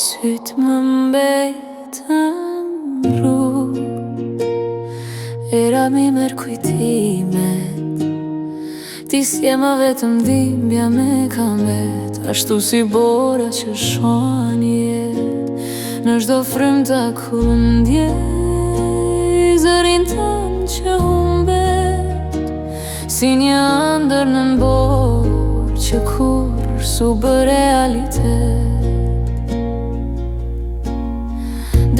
Sytë më mbetën rrugë, era mi merë kujtimet. Ti s'je ma vetëm dhimbja me kam vet, ashtu si bora që shohan jet. Në çdo frymta ku ndjej zërin tëm që humbet, si një ëndër nën borë që kur s'u bë realitet.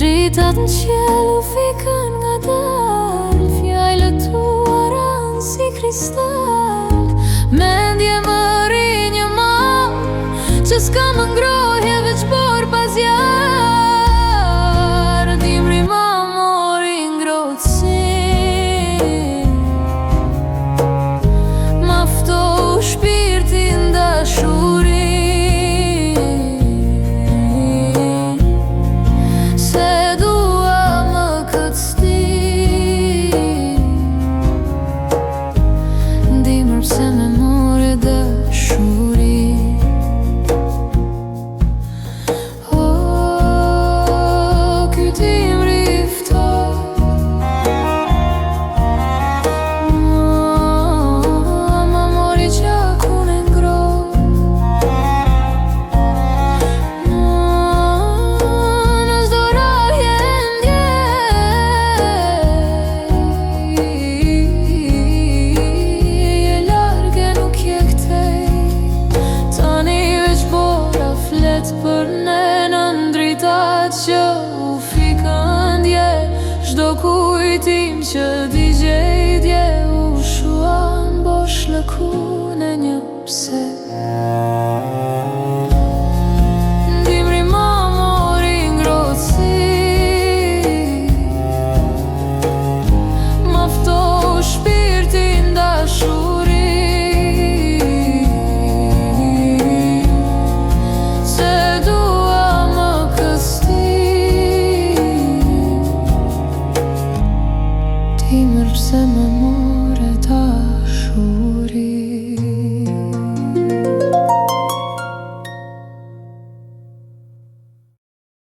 Dritat në qiell u fikën nga dal, fjallët tua ranë si kristal. Mendje më ri një mal që s'ka më ngrohje veç por pas jarë. Dimri ma mori ngrohtësin, maftohu shpirtin dashurin, se dua më këtë stin. Dimër pse me more dashuri. Ky dimri i ftoht, ma mori gjakun e ngrohtë. Në çdo rahje ndjej, je larg e nuk je këtej. Tani veç bora flet për ne në dritat që u fikën dje. Çdo kujtim që